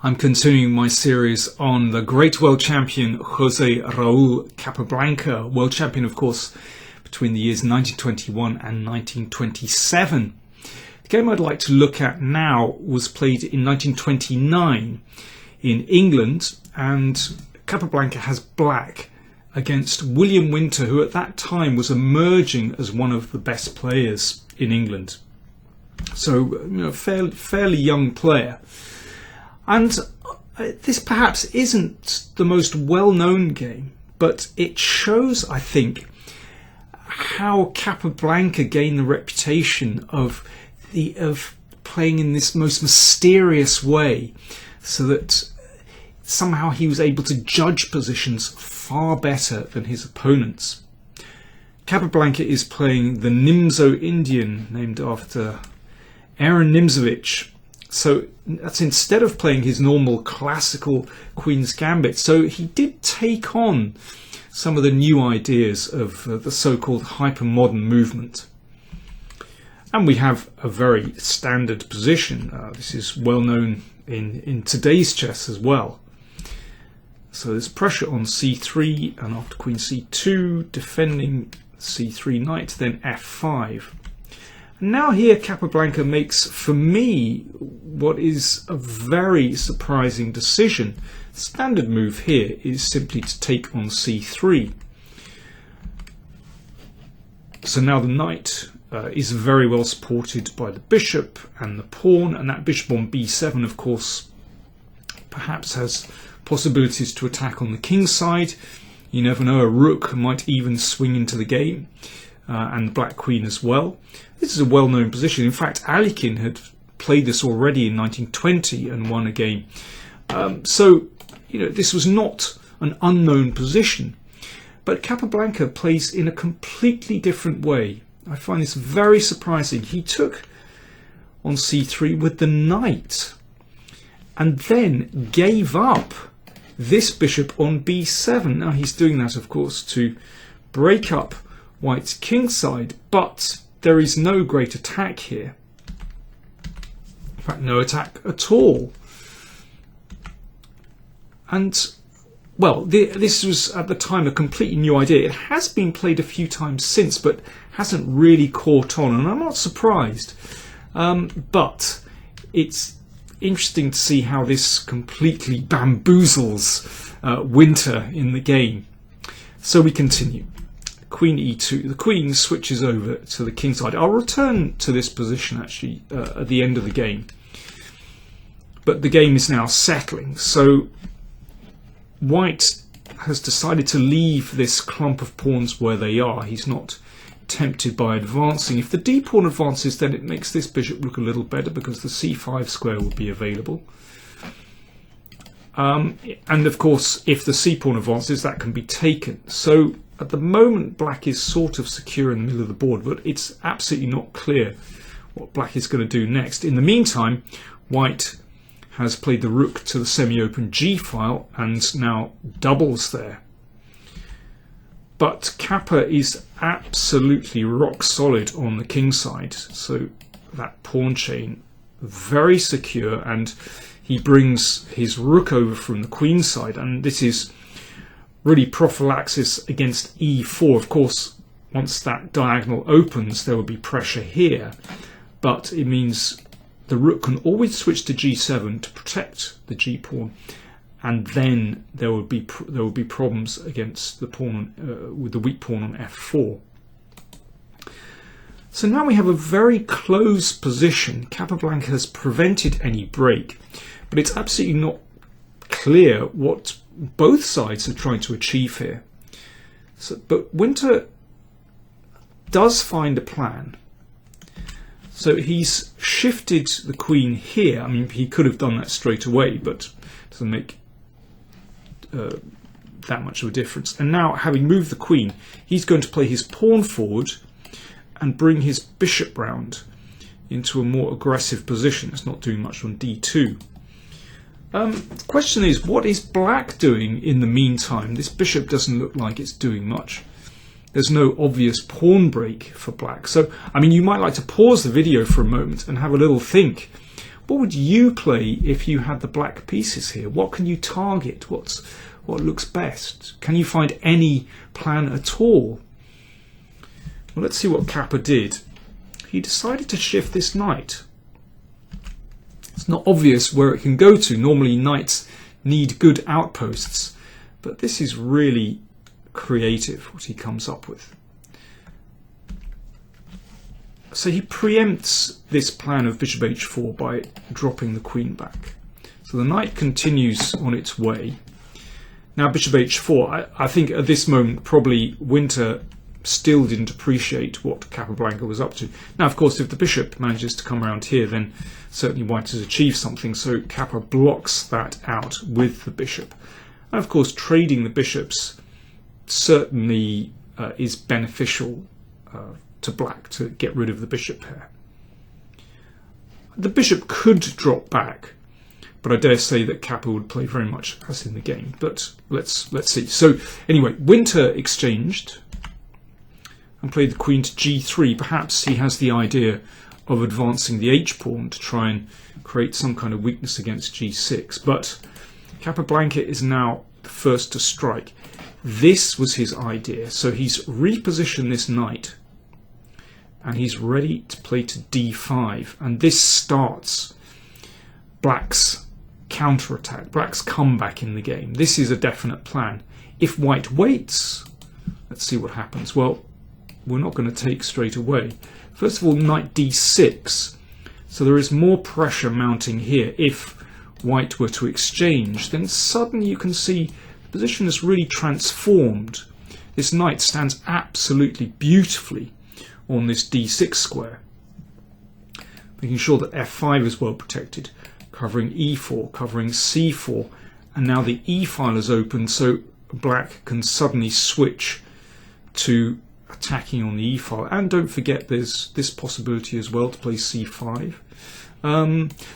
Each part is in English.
I'm continuing my series on the great world champion Jose Raul Capablanca, world champion of course between the years 1921 and 1927. The game I'd like to look at now was played in 1929 in England, and Capablanca has black against William Winter, who at that time was emerging as one of the best players in England. So, fairly young player. And this perhaps isn't the most well-known game, but it shows, I think, how Capablanca gained the reputation of playing in this most mysterious way, so that somehow he was able to judge positions far better than his opponents. Capablanca is playing the Nimzo Indian, named after Aaron Nimzowitsch. So that's instead of playing his normal classical Queen's Gambit. So he did take on some of the new ideas of the so-called hyper-modern movement. And we have a very standard position. This is well known in today's chess as well. So there's pressure on c3, and after queen c2, defending c3 knight, then f5. Now here Capablanca makes, for me, what is a very surprising decision. The standard move here is simply to take on c3. So now the knight is very well supported by the bishop and the pawn, and that bishop on b7 of course perhaps has possibilities to attack on the king side. You never know, a rook might even swing into the game, and the black queen as well. This is a well-known position. In fact, Alekhine had played this already in 1920 and won a game. So, this was not an unknown position. But Capablanca plays in a completely different way. I find this very surprising. He took on c3 with the knight, and then gave up this bishop on b7. Now he's doing that, of course, to break up White's kingside, but there is no great attack here. In fact, no attack at all. And, well, this was at the time a completely new idea. It has been played a few times since, but hasn't really caught on, and I'm not surprised. But it's interesting to see how this completely bamboozles Winter in the game. So we continue. Queen e2. The queen switches over to the king side. I'll return to this position actually at the end of the game. But the game is now settling. So White has decided to leave this clump of pawns where they are. He's not tempted by advancing. If the d pawn advances, then it makes this bishop look a little better because the c5 square will be available. And of course, if the c pawn advances, that can be taken. So at the moment, black is sort of secure in the middle of the board, but it's absolutely not clear what black is going to do next. In the meantime, White has played the rook to the semi-open g file and now doubles there. But Kappa is absolutely rock solid on the king side, so that pawn chain very secure, and he brings his rook over from the queen side, and this is really prophylaxis against e4. Of course, once that diagonal opens, there will be pressure here, but it means the rook can always switch to g7 to protect the g pawn, and then there will be problems against the pawn with the weak pawn on f4. So now we have a very close position. Capablanca has prevented any break, but it's absolutely not clear what both sides are trying to achieve here. But Winter does find a plan. So he's shifted the queen here. I mean, he could have done that straight away, but it doesn't make that much of a difference. And now, having moved the queen, he's going to play his pawn forward and bring his bishop round into a more aggressive position. It's not doing much on d2. The question is, what is black doing in the meantime? This bishop doesn't look like it's doing much. There's no obvious pawn break for black. So, I mean, you might like to pause the video for a moment and have a little think. What would you play if you had the black pieces here? What can you target? What looks best? Can you find any plan at all? Well, let's see what Capa did. He decided to shift this knight. It's not obvious where it can go to. Normally knights need good outposts, but this is really creative what he comes up with. So he preempts this plan of bishop h4 by dropping the queen back. So the knight continues on its way. Now bishop h4, I think at this moment probably Winter still didn't appreciate what Capablanca was up to. Now of course if the bishop manages to come around here, then certainly White has achieved something, so Capa blocks that out with the bishop. And of course trading the bishops certainly is beneficial to Black to get rid of the bishop pair. The bishop could drop back, but I dare say that Capa would play very much as in the game. But let's see. So anyway, Winter exchanged and played the queen to g3. Perhaps he has the idea of advancing the h-pawn to try and create some kind of weakness against g6. But Capablanca is now the first to strike. This was his idea. So he's repositioned this knight and he's ready to play to d5. And this starts Black's counterattack, Black's comeback in the game. This is a definite plan. If White waits, let's see what happens. Well, we're not going to take straight away. First of all, knight d6. So there is more pressure mounting here. If White were to exchange, then suddenly you can see the position is really transformed. This knight stands absolutely beautifully on this d6 square, making sure that f5 is well protected, covering e4, covering c4, and now the e file is open, so Black can suddenly switch to attacking on the e file. And don't forget there's this possibility as well to play c5.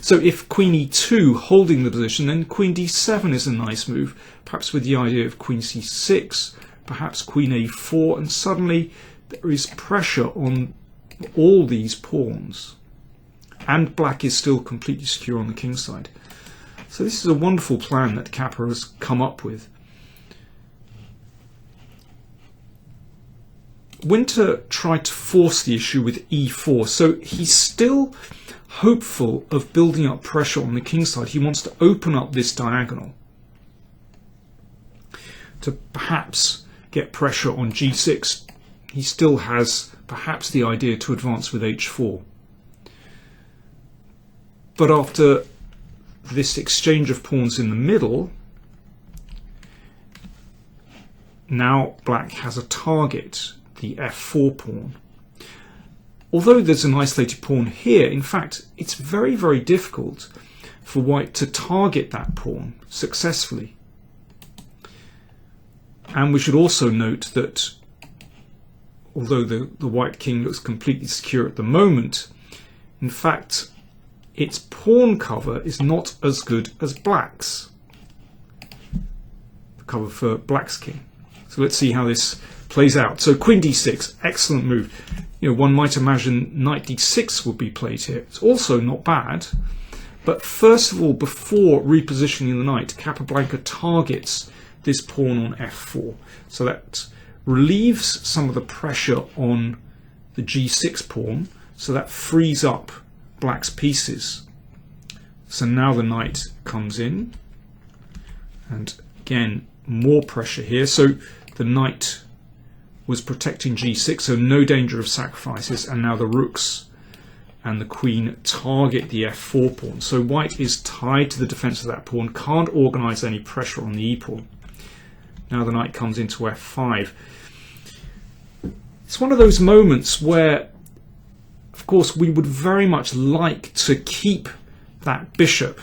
So if queen e2 holding the position, then queen d7 is a nice move, perhaps with the idea of queen c6, perhaps queen a4, and suddenly there is pressure on all these pawns, and Black is still completely secure on the king side. So this is a wonderful plan that Capa has come up with. Winter tried to force the issue with e4, so he's still hopeful of building up pressure on the king side. He wants to open up this diagonal to perhaps get pressure on g6. He still has perhaps the idea to advance with h4. But after this exchange of pawns in the middle, now Black has a target, the f4 pawn. Although there's an isolated pawn here, in fact, it's very, very difficult for White to target that pawn successfully. And we should also note that although the White king looks completely secure at the moment, in fact, its pawn cover is not as good as Black's. The cover for Black's king. So let's see how this plays out. So queen d6, excellent move. You know, one might imagine knight d6 would be played here. It's also not bad. But first of all, before repositioning the knight, Capablanca targets this pawn on f4. So that relieves some of the pressure on the g6 pawn. So that frees up Black's pieces. So now the knight comes in, and again more pressure here. So the knight was protecting g6, so no danger of sacrifices, and now the rooks and the queen target the f4 pawn. So White is tied to the defense of that pawn, can't organize any pressure on the e pawn. Now the knight comes into f5. It's one of those moments where, of course, we would very much like to keep that bishop.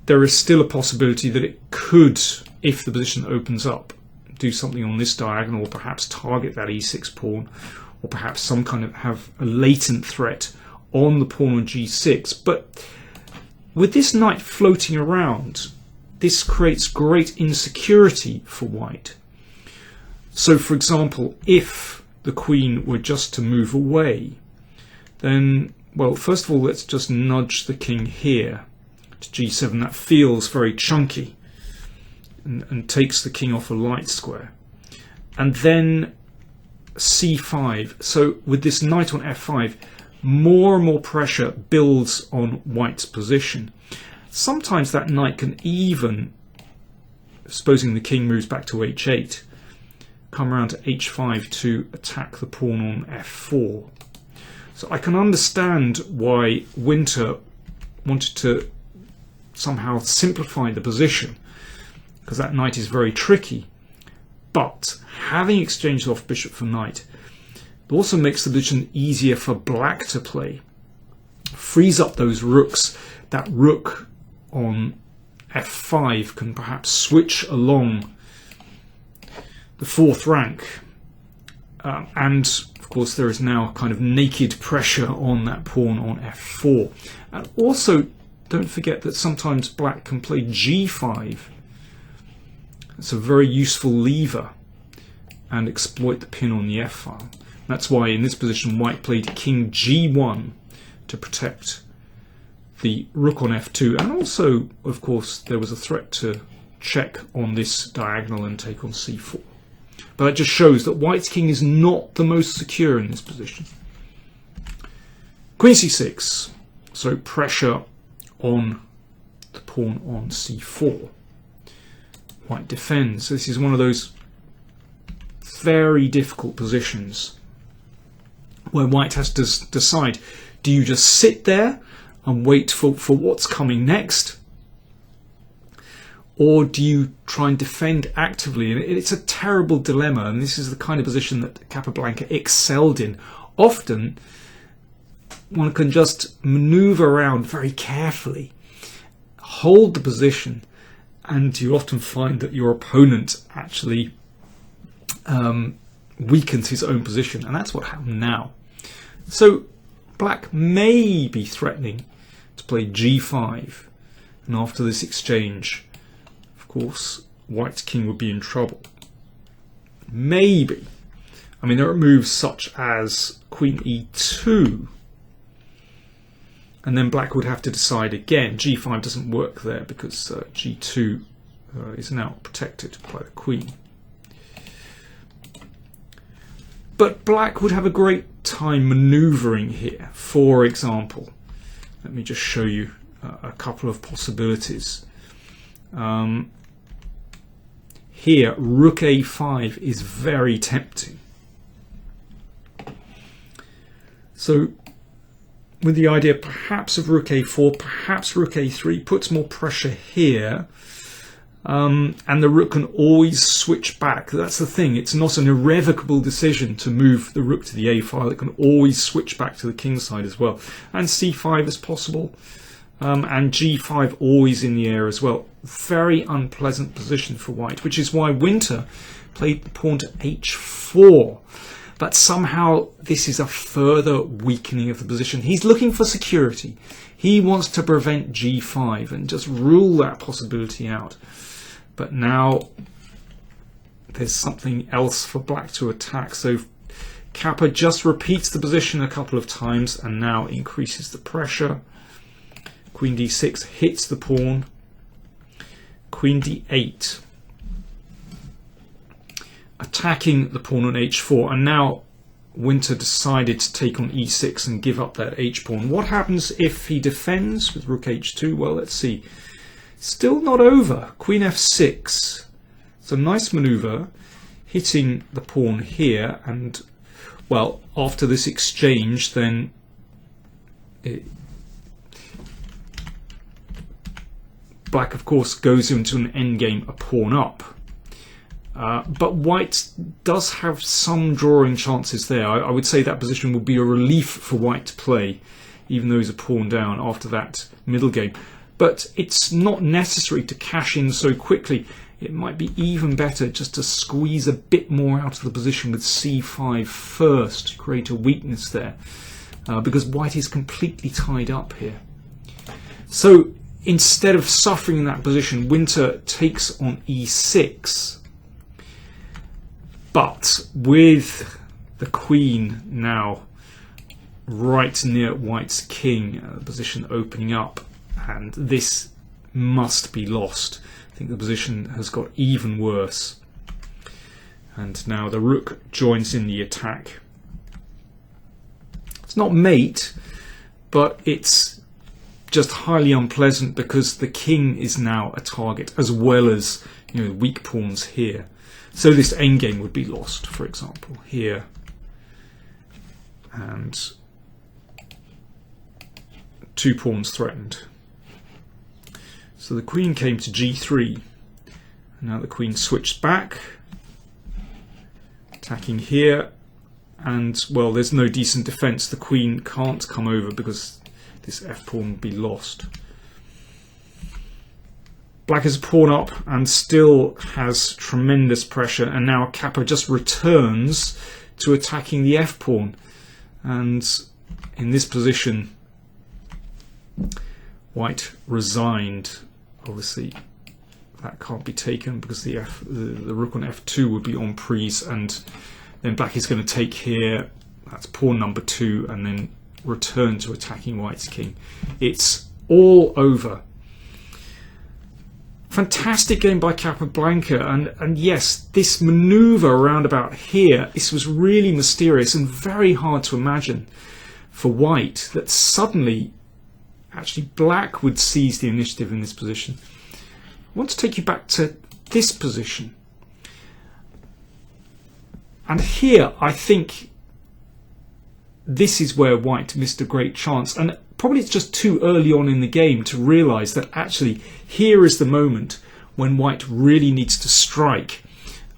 There is still a possibility that it could, if the position opens up, do something on this diagonal, or perhaps target that e6 pawn, or perhaps some kind of have a latent threat on the pawn on g6. But with this knight floating around, this creates great insecurity for White. So for example, if the queen were just to move away, then well, first of all, let's just nudge the king here to g7. That feels very chunky and takes the king off a light square. And then c5. So with this knight on f5, more and more pressure builds on white's position. Sometimes that knight can even, supposing the king moves back to h8, come around to h5 to attack the pawn on f4. So I can understand why Winter wanted to somehow simplify the position, because that knight is very tricky. But having exchanged off bishop for knight, it also makes the position easier for black to play. Frees up those rooks. That rook on f5 can perhaps switch along the fourth rank. And of course there is now kind of naked pressure on that pawn on f4. And also don't forget that sometimes black can play g5. It's a very useful lever, and exploit the pin on the f file. That's why in this position white played king g1 to protect the rook on f2, and also of course there was a threat to check on this diagonal and take on c4. But that just shows that white's king is not the most secure in this position. Queen c6, so pressure on the pawn on c4. White defends. This is one of those very difficult positions where white has to decide, do you just sit there and wait for what's coming next, or do you try and defend actively? And it's a terrible dilemma, and this is the kind of position that Capablanca excelled in. Often one can just maneuver around very carefully, hold the position, and you often find that your opponent actually weakens his own position, and that's what happened now. So black may be threatening to play g5, and after this exchange, of course, white's king would be in trouble. Maybe. I mean, there are moves such as queen e2, and then black would have to decide again. g5 doesn't work there because g2 is now protected by the queen. But black would have a great time maneuvering here. For example, let me just show you a couple of possibilities. Here, rook a5 is very tempting. So with the idea perhaps of rook a4, perhaps rook a3, puts more pressure here, and the rook can always switch back. That's the thing, it's not an irrevocable decision to move the rook to the a file. It can always switch back to the king side as well, and c5 is possible, and g5 always in the air as well. Very unpleasant position for white, which is why Winter played the pawn to h4. But somehow this is a further weakening of the position. He's looking for security. He wants to prevent g5 and just rule that possibility out. But now there's something else for black to attack. So Kappa just repeats the position a couple of times and now increases the pressure. Queen d6 hits the pawn. Queen d8. Attacking the pawn on h4, and now Winter decided to take on e6 and give up that h-pawn. What happens if he defends with rook h2? Well, let's see. Still not over. Queen f6. It's a nice maneuver, hitting the pawn here, and well, after this exchange, then black, of course, goes into an endgame, a pawn up. But white does have some drawing chances there. I would say that position would be a relief for white to play, even though he's a pawn down after that middle game. But it's not necessary to cash in so quickly. It might be even better just to squeeze a bit more out of the position with c5 first to create a weakness there, because white is completely tied up here. So instead of suffering in that position, Winter takes on e6. But with the queen now right near white's king, position opening up, and this must be lost. I think the position has got even worse. And now the rook joins in the attack. It's not mate, but it's just highly unpleasant because the king is now a target, as well as, you know, weak pawns here. So this endgame would be lost, for example, here. And 2 pawns threatened. So the queen came to g3. Now the queen switched back, attacking here, and well, there's no decent defense. The queen can't come over because this f-pawn would be lost. Black has a pawn up and still has tremendous pressure, and now Capa just returns to attacking the f-pawn. And in this position, white resigned. Obviously, that can't be taken because the rook on f2 would be en prise, and then black is going to take here. That's pawn number 2, and then return to attacking white's king. It's all over. Fantastic game by Capablanca, and yes, this maneuver around about here, this was really mysterious and very hard to imagine for white, that suddenly actually black would seize the initiative in this position. I want to take you back to this position. And here I think this is where white missed a great chance, and probably it's just too early on in the game to realise that actually here is the moment when white really needs to strike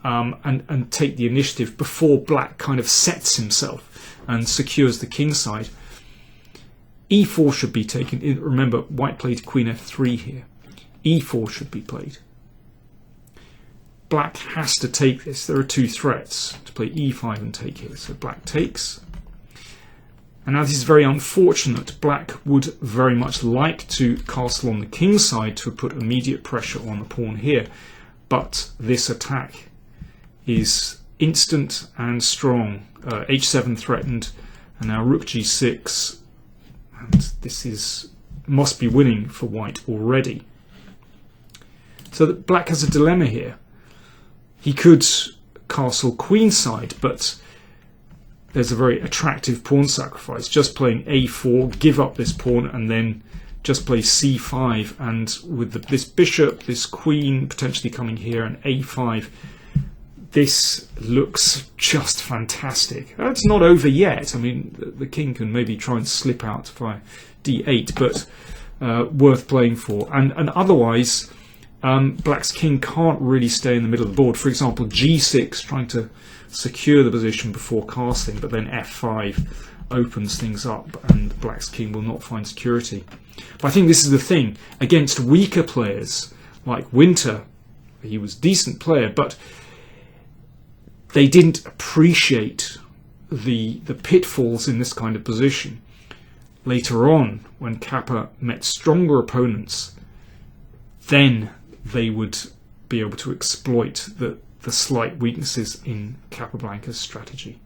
and take the initiative before black kind of sets himself and secures the king side. e4 should be taken. Remember, white played queen f3 here. e4 should be played. Black has to take this. There are 2 threats to play e5 and take here. So black takes. And now this is very unfortunate. Black would very much like to castle on the king side to put immediate pressure on the pawn here. But this attack is instant and strong. h7 threatened, and now rook g6. And this must be winning for white already. So that black has a dilemma here. He could castle queenside, but there's a very attractive pawn sacrifice. Just playing a4, give up this pawn, and then just play c5. And with this bishop, this queen potentially coming here, and a5, this looks just fantastic. It's not over yet. I mean, the king can maybe try and slip out via d8, but worth playing for. And otherwise, black's king can't really stay in the middle of the board. For example, g6, trying to secure the position before castling, but then f5 opens things up and black's king will not find security. But I think this is the thing, against weaker players like Winter, he was a decent player, but they didn't appreciate the pitfalls in this kind of position. Later on, when Capa met stronger opponents, then they would be able to exploit the slight weaknesses in Capablanca's strategy.